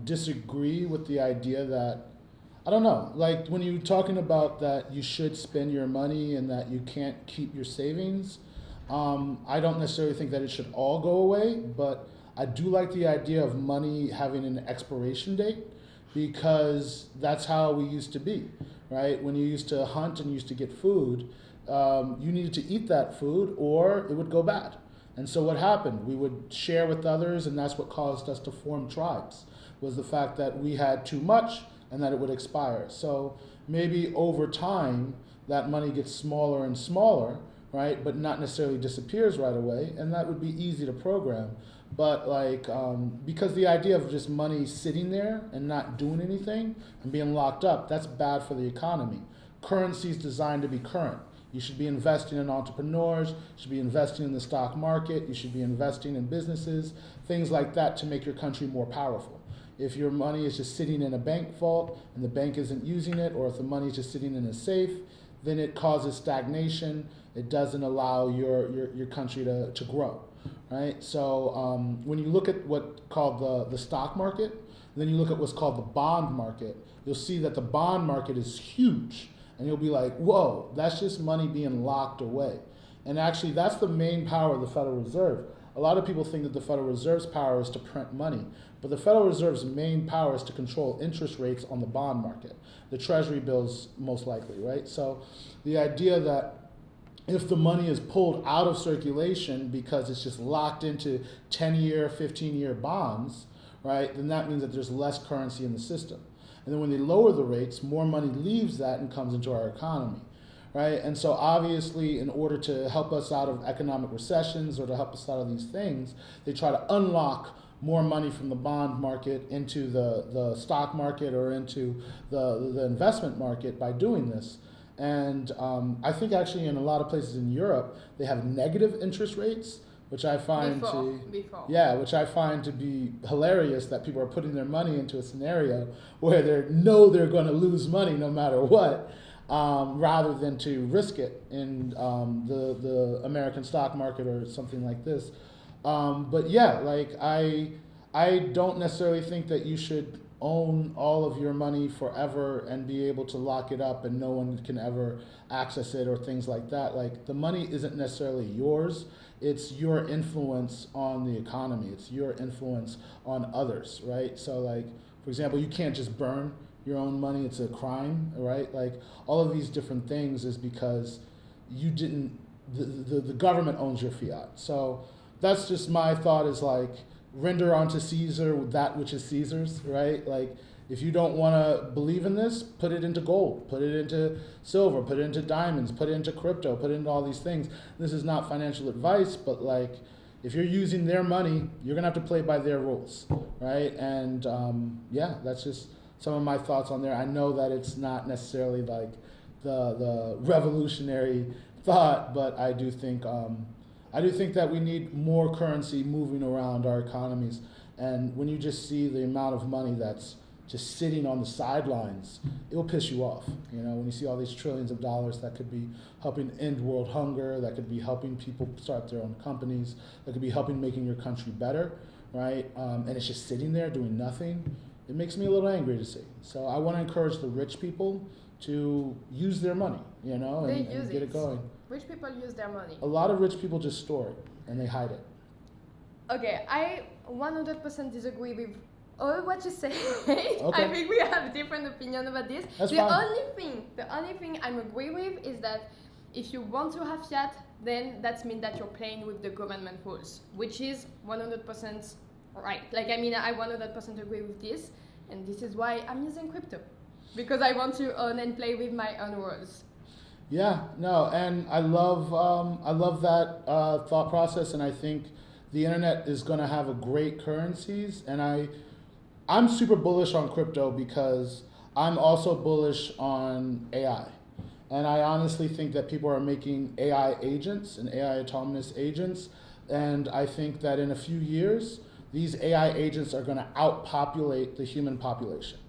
disagree with the idea that. I don't know, like when you're talking about that you should spend your money and that you can't keep your savings, I don't necessarily think that it should all go away, but I do like the idea of money having an expiration date, because that's how we used to be, right? When you used to hunt and used to get food, you needed to eat that food or it would go bad. And so what happened? We would share with others, and that's what caused us to form tribes, was the fact that we had too much and that it would expire. So maybe over time, that money gets smaller and smaller, right? But not necessarily disappears right away, and that would be easy to program. But because the idea of just money sitting there and not doing anything and being locked up, that's bad for the economy. Currency is designed to be current. You should be investing in entrepreneurs, you should be investing in the stock market, you should be investing in businesses, things like that to make your country more powerful. If your money is just sitting in a bank vault and the bank isn't using it, or if the money is just sitting in a safe, then it causes stagnation. It doesn't allow your country to grow, right? So when you look at what's called the stock market, and then you look at what's called the bond market, you'll see that the bond market is huge. And you'll be like, whoa, that's just money being locked away. And actually, that's the main power of the Federal Reserve. A lot of people think that the Federal Reserve's power is to print money, but the Federal Reserve's main power is to control interest rates on the bond market, the Treasury bills most likely, right? So the idea that if the money is pulled out of circulation because it's just locked into 10-year, 15-year bonds, right, then that means that there's less currency in the system. And then when they lower the rates, more money leaves that and comes into our economy, right? And so obviously, in order to help us out of economic recessions or to help us out of these things, they try to unlock more money from the bond market into the stock market or into the investment market by doing this. And I think actually in a lot of places in Europe, they have negative interest rates, which I find which I find to be hilarious, that people are putting their money into a scenario where they know they're going to lose money no matter what, rather than to risk it in the American stock market or something like this. But yeah, I don't necessarily think that you should own all of your money forever and be able to lock it up and no one can ever access it or things like that. Like, the money isn't necessarily yours. It's your influence on the economy. It's your influence on others, right? So for example, you can't just burn your own money. It's a crime, right? Like, all of these different things is because you didn't, the government owns your fiat. So that's just my thought, is render unto Caesar that which is Caesar's, right? If you don't want to believe in this, put it into gold, put it into silver, put it into diamonds, put it into crypto, put it into all these things. This is not financial advice, but if you're using their money, you're going to have to play by their rules, right? And yeah, that's just some of my thoughts on there. I know that it's not necessarily the revolutionary thought, but I do think that we need more currency moving around our economies. And when you just see the amount of money that's just sitting on the sidelines, it'll piss you off. When you see all these trillions of dollars that could be helping end world hunger, that could be helping people start their own companies, that could be helping making your country better, right? And it's just sitting there doing nothing. It makes me a little angry to see. So I want to encourage the rich people to use their money, and get it going. Rich people use their money. A lot of rich people just store it and they hide it. Okay, I 100% disagree with all what you say. Okay. I think we have different opinion about this. That's the fine. only thing I'm agree with is that if you want to have fiat, then that means that you're playing with the government rules, which is 100% right. I 100% agree with this, and this is why I'm using crypto, because I want to own and play with my own rules. Yeah, no, and I love that thought process, and I think the internet is going to have a great currencies, and I'm super bullish on crypto because I'm also bullish on AI. And I honestly think that people are making AI agents and AI autonomous agents, and I think that in a few years, these AI agents are going to outpopulate the human population,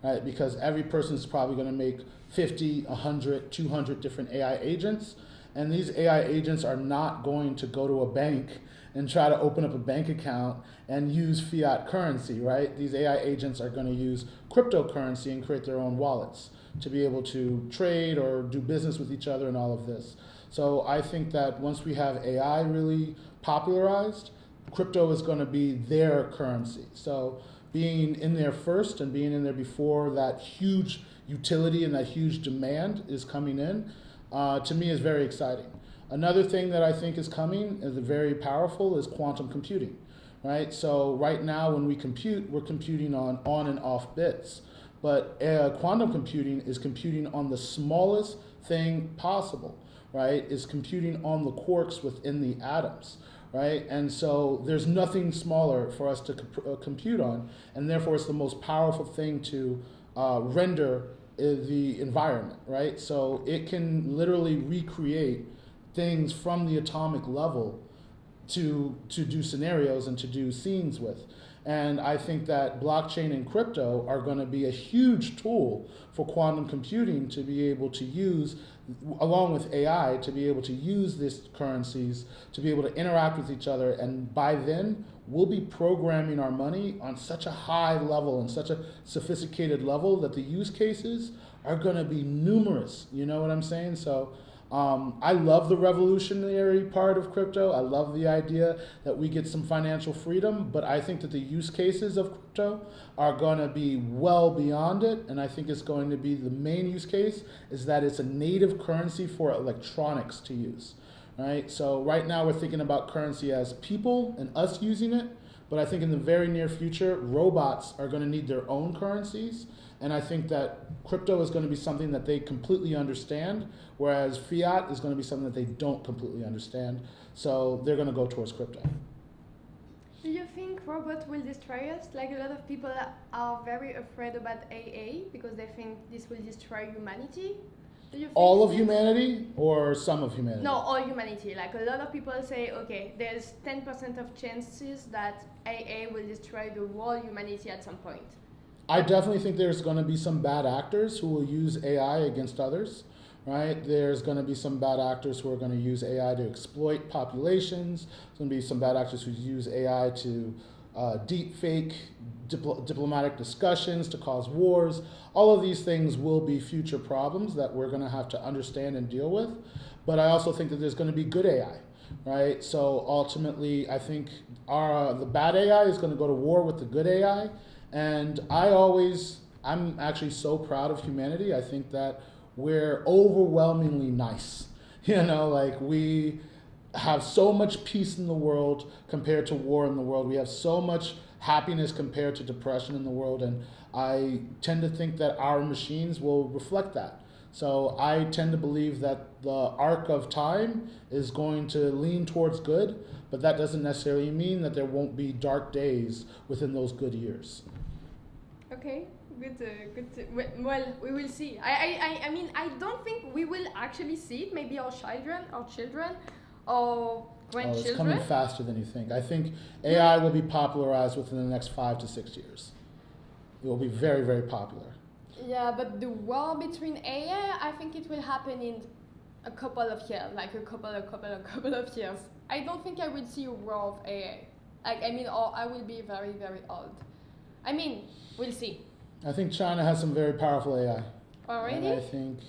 right? Because every person is probably going to make 50, 100, 200 different AI agents, and these AI agents are not going to go to a bank and try to open up a bank account and use fiat currency, right? These AI agents are going to use cryptocurrency and create their own wallets to be able to trade or do business with each other and all of this. So I think that once we have AI really popularized, crypto is going to be their currency. So being in there first and being in there before that huge utility and that huge demand is coming in, to me is very exciting. Another thing that I think is coming, is very powerful, is quantum computing, right? So right now when we compute, we're computing on and off bits. But quantum computing is computing on the smallest thing possible, right? Is computing on the quarks within the atoms, right? And so there's nothing smaller for us to compute on, and therefore it's the most powerful thing to render the environment, right? So it can literally recreate things from the atomic level to do scenarios and to do scenes with. And I think that blockchain and crypto are going to be a huge tool for quantum computing to be able to use, along with AI, to be able to use these currencies, to be able to interact with each other. And by then, we'll be programming our money on such a high level and such a sophisticated level that the use cases are going to be numerous. You know what I'm saying? So I love the revolutionary part of crypto. I love the idea that we get some financial freedom, but I think that the use cases of crypto are going to be well beyond it. And I think it's going to be, the main use case is that it's a native currency for electronics to use, right? So right now we're thinking about currency as people and us using it, but I think in the very near future, robots are going to need their own currencies. And I think that crypto is going to be something that they completely understand, whereas fiat is going to be something that they don't completely understand. So they're going to go towards crypto. Do you think robots will destroy us? Like, a lot of people are very afraid about AA because they think this will destroy humanity. Do you think All of humanity or some of humanity? No, all humanity. Like, a lot of people say, okay, there's 10% of chances that AA will destroy the whole humanity at some point. I definitely think there's going to be some bad actors who will use AI against others, right? There's going to be some bad actors who are going to use AI to exploit populations. There's going to be some bad actors who use AI to deep fake diplomatic discussions to cause wars. All of these things will be future problems that we're going to have to understand and deal with. But I also think that there's going to be good AI, right? So ultimately, I think the bad AI is going to go to war with the good AI. And I'm actually so proud of humanity. I think that we're overwhelmingly nice. You know, like, we have so much peace in the world compared to war in the world. We have so much happiness compared to depression in the world. And I tend to think that our machines will reflect that. So I tend to believe that the arc of time is going to lean towards good, but that doesn't necessarily mean that there won't be dark days within those good years. Okay, good. Well, we will see. I mean, I don't think we will actually see it. Maybe our children, or grandchildren. It's coming faster than you think. I think AI will be popularized within the next 5 to 6 years. It will be very, very popular. Yeah, but the war between AI, I think it will happen in a couple of years, like a couple of years. I don't think I will see a war of AI. Or I will be very, very old. I mean, we'll see. I think China has some very powerful AI. Already? And I think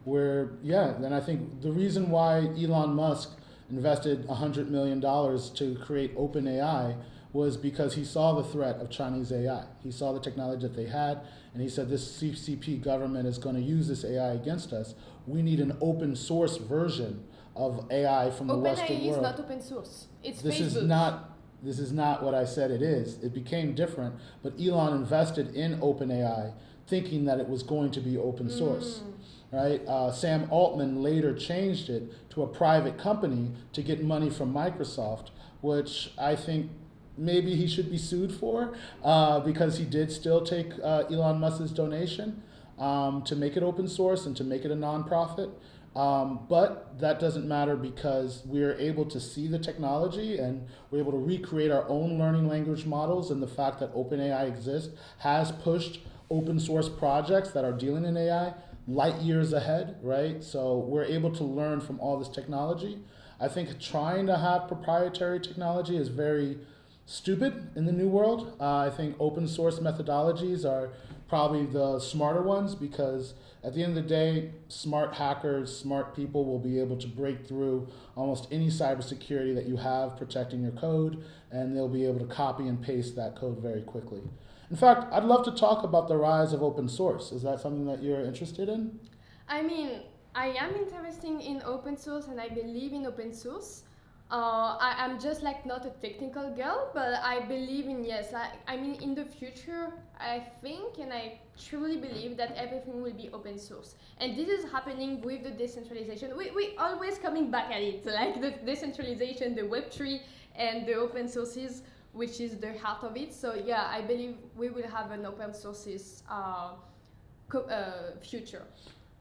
I think the reason why Elon Musk invested $100 million to create OpenAI was because he saw the threat of Chinese AI. He saw the technology that they had, and he said, this CCP government is going to use this AI against us. We need an open source version of AI from the Western world. OpenAI is not open source. It's This Facebook. This is not what I said it is. It became different, but Elon invested in OpenAI thinking that it was going to be open source, right? Sam Altman later changed it to a private company to get money from Microsoft, which I think maybe he should be sued for because he did still take Elon Musk's donation to make it open source and to make it a nonprofit. But that doesn't matter because we're able to see the technology and we're able to recreate our own learning language models, and the fact that OpenAI exists has pushed open source projects that are dealing in AI light years ahead, right? So we're able to learn from all this technology. I think trying to have proprietary technology is very stupid in the new world. I think open source methodologies are probably the smarter ones because at the end of the day, smart hackers, smart people will be able to break through almost any cybersecurity that you have protecting your code, and they'll be able to copy and paste that code very quickly. In fact, I'd love to talk about the rise of open source. Is that something that you're interested in? I mean, I am interested in open source and I believe in open source. I'm just like not a technical girl, but I believe in yes. I mean, in the future, I think and I truly believe that everything will be open source. And this is happening with the decentralization. We always coming back at it, like the decentralization, the Web3, and the open sources, which is the heart of it. So yeah, I believe we will have an open sources future.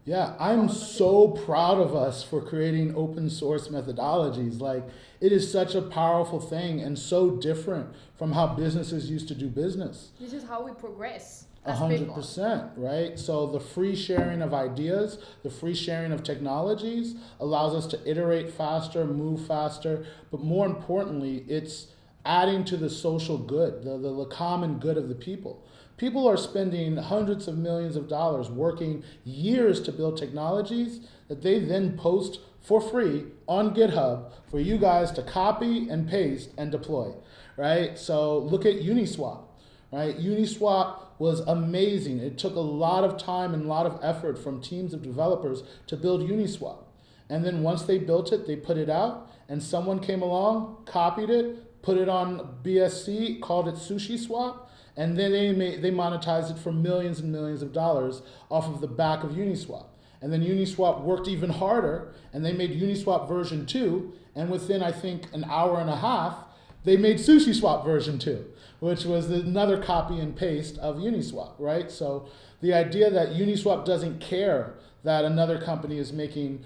Yeah, I'm so proud of us for creating open source methodologies. Like, it is such a powerful thing and so different from how businesses used to do business. This is how we progress A as people. 100%, right? So the free sharing of ideas, the free sharing of technologies allows us to iterate faster, move faster, but more importantly, it's adding to the social good, the common good of the people. People are spending hundreds of millions of dollars working years to build technologies that they then post for free on GitHub for you guys to copy and paste and deploy, right? So look at Uniswap, right? Uniswap was amazing. It took a lot of time and a lot of effort from teams of developers to build Uniswap. And then once they built it, they put it out, and someone came along, copied it, put it on BSC, called it Sushi Swap, and then they monetized it for millions and millions of dollars off of the back of Uniswap. And then Uniswap worked even harder, and they made Uniswap version 2, and within, I think, an hour and a half, they made SushiSwap version 2, which was another copy and paste of Uniswap, right? So the idea that Uniswap doesn't care that another company is making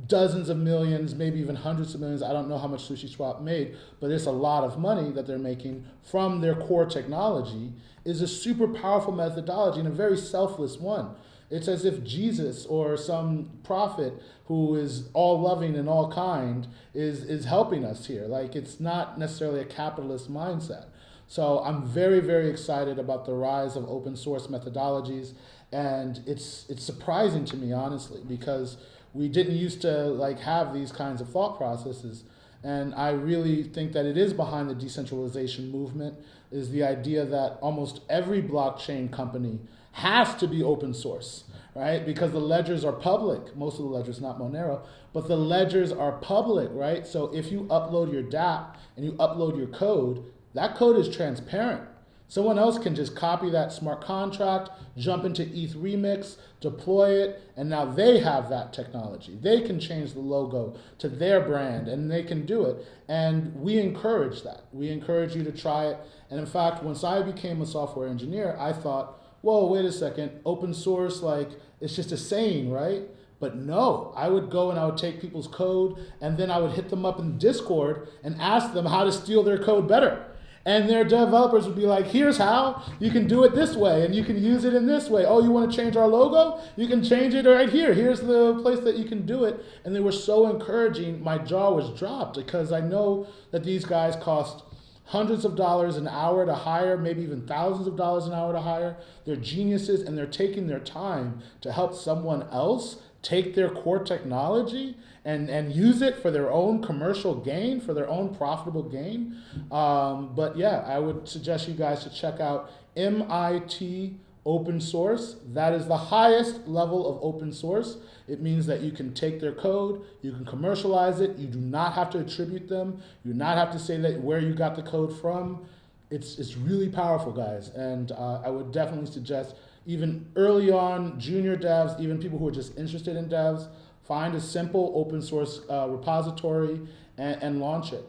dozens of millions, maybe even hundreds of millions. I don't know how much SushiSwap made, but it's a lot of money that they're making from their core technology, is a super powerful methodology and a very selfless one. It's as if Jesus or some prophet who is all loving and all kind is helping us here. Like, it's not necessarily a capitalist mindset. So I'm very, very excited about the rise of open source methodologies, and it's surprising to me, honestly, because we didn't used to like have these kinds of thought processes. And I really think that it is behind the decentralization movement, is the idea that almost every blockchain company has to be open source, right? Because the ledgers are public. Most of the ledgers, not Monero, but the ledgers are public, right? So if you upload your dApp and you upload your code, that code is transparent. Someone else can just copy that smart contract, jump into ETH Remix, deploy it, and now they have that technology. They can change the logo to their brand, and they can do it. And we encourage that. We encourage you to try it. And in fact, once I became a software engineer, I thought, whoa, wait a second, open source, like, it's just a saying, right? But no, I would go and I would take people's code, and then I would hit them up in Discord and ask them how to steal their code better. And their developers would be like, here's how, you can do it this way, and you can use it in this way. Oh, you want to change our logo? You can change it right here. Here's the place that you can do it. And they were so encouraging, my jaw was dropped, because I know that these guys cost hundreds of dollars an hour to hire, maybe even thousands of dollars an hour to hire. They're geniuses, and they're taking their time to help someone else take their core technology and use it for their own commercial gain, for their own profitable gain. But yeah, I would suggest you guys to check out MIT Open Source. That is the highest level of open source. It means that you can take their code, you can commercialize it, you do not have to attribute them, you do not have to say that where you got the code from. It's really powerful, guys, and I would definitely suggest, even early on, junior devs, even people who are just interested in devs, find a simple open source repository and launch it.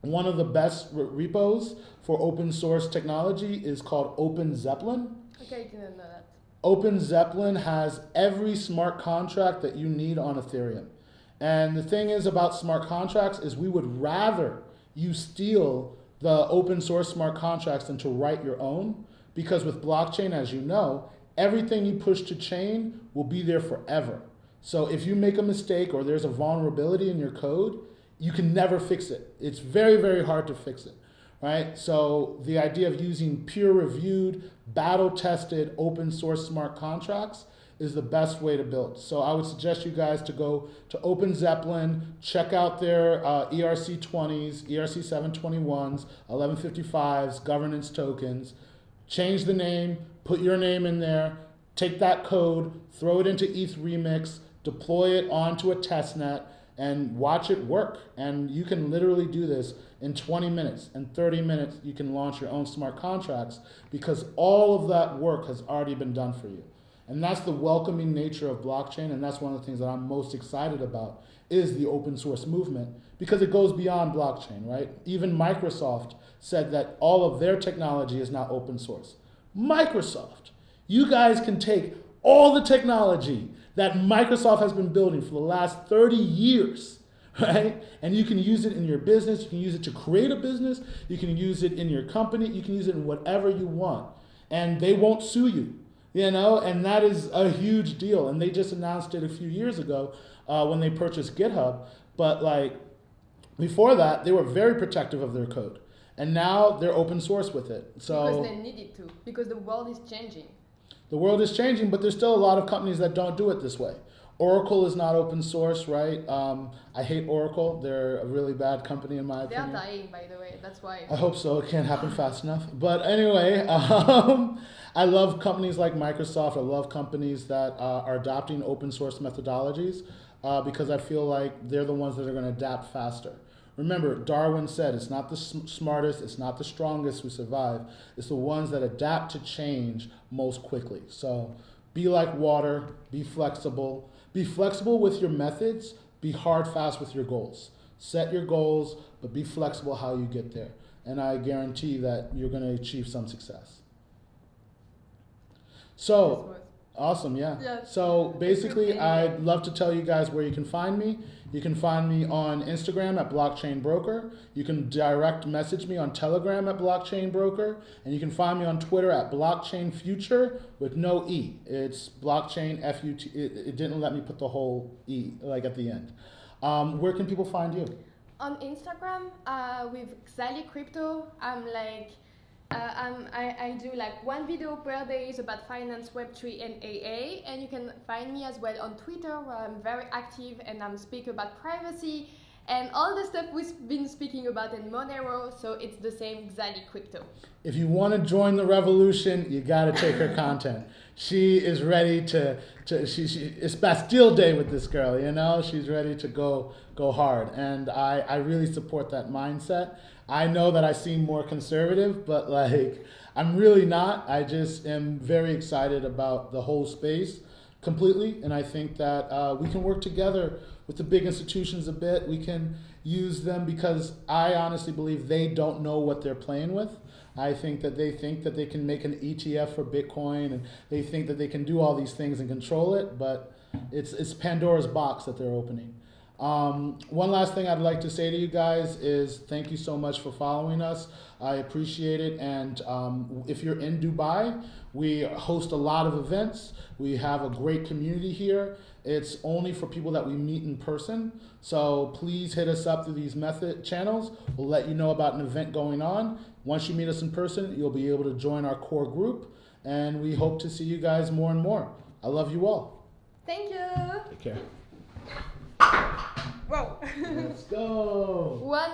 One of the best repos for open source technology is called Open Zeppelin. Okay, I didn't know that. Open Zeppelin has every smart contract that you need on Ethereum. And the thing is about smart contracts is we would rather you steal the open source smart contracts than to write your own, because with blockchain, as you know, everything you push to chain will be there forever. So if you make a mistake or there's a vulnerability in your code, you can never fix it. It's very, very hard to fix it, right? So the idea of using peer-reviewed, battle-tested, open source smart contracts is the best way to build. So I would suggest you guys to go to Open Zeppelin, check out their ERC20s, ERC721s, 1155s, governance tokens, change the name, put your name in there, take that code, throw it into ETH Remix, deploy it onto a test net, and watch it work. And you can literally do this in 20 minutes. In 30 minutes, you can launch your own smart contracts because all of that work has already been done for you. And that's the welcoming nature of blockchain, and that's one of the things that I'm most excited about is the open source movement because it goes beyond blockchain, right? Even Microsoft said that all of their technology is now open source. Microsoft, you guys can take all the technology that Microsoft has been building for the last 30 years, right? And you can use it in your business, you can use it to create a business, you can use it in your company, you can use it in whatever you want. And they won't sue you, and that is a huge deal. And they just announced it a few years ago when they purchased GitHub. But before that, they were very protective of their code. And now they're open source with it. So because they needed to, because the world is changing. The world is changing, but there's still a lot of companies that don't do it this way. Oracle is not open source, right? I hate Oracle. They're a really bad company in my opinion. They are dying, by the way. That's why. I hope so. It can't happen fast enough. But anyway, I love companies like Microsoft. I love companies that are adopting open source methodologies because I feel like they're the ones that are going to adapt faster. Remember, Darwin said it's not the smartest, it's not the strongest who survive, it's the ones that adapt to change most quickly. So be like water, be flexible with your methods, be hard, fast with your goals. Set your goals, but be flexible how you get there. And I guarantee that you're going to achieve some success. So, awesome, yeah. So basically, I'd love to tell you guys where you can find me. You can find me on Instagram at Blockchain Broker. You can direct message me on Telegram at Blockchain Broker. And you can find me on Twitter at Blockchain Future with no E. It's Blockchain FUT. It didn't let me put the whole E at the end. Where can people find you? On Instagram with xali Crypto, I do one video per day is about finance, Web3, and AA, and you can find me as well on Twitter where I'm very active and I'm speaking about privacy and all the stuff we've been speaking about in Monero, so it's the same xali Crypto. If you want to join the revolution, you got to take her content. She is ready it's Bastille Day with this girl, she's ready to go hard, and I really support that mindset. I know that I seem more conservative, but I'm really not. I just am very excited about the whole space completely, and I think that we can work together with the big institutions a bit. We can use them because I honestly believe they don't know what they're playing with. I think that they can make an ETF for Bitcoin, and they think that they can do all these things and control it, but it's Pandora's box that they're opening. One last thing I'd like to say to you guys is thank you so much for following us. I appreciate it. And if you're in Dubai, we host a lot of events. We have a great community here. It's only for people that we meet in person. So please hit us up through these method channels. We'll let you know about an event going on. Once you meet us in person, you'll be able to join our core group. And we hope to see you guys more and more. I love you all. Thank you. Take care. Wow. Let's go. One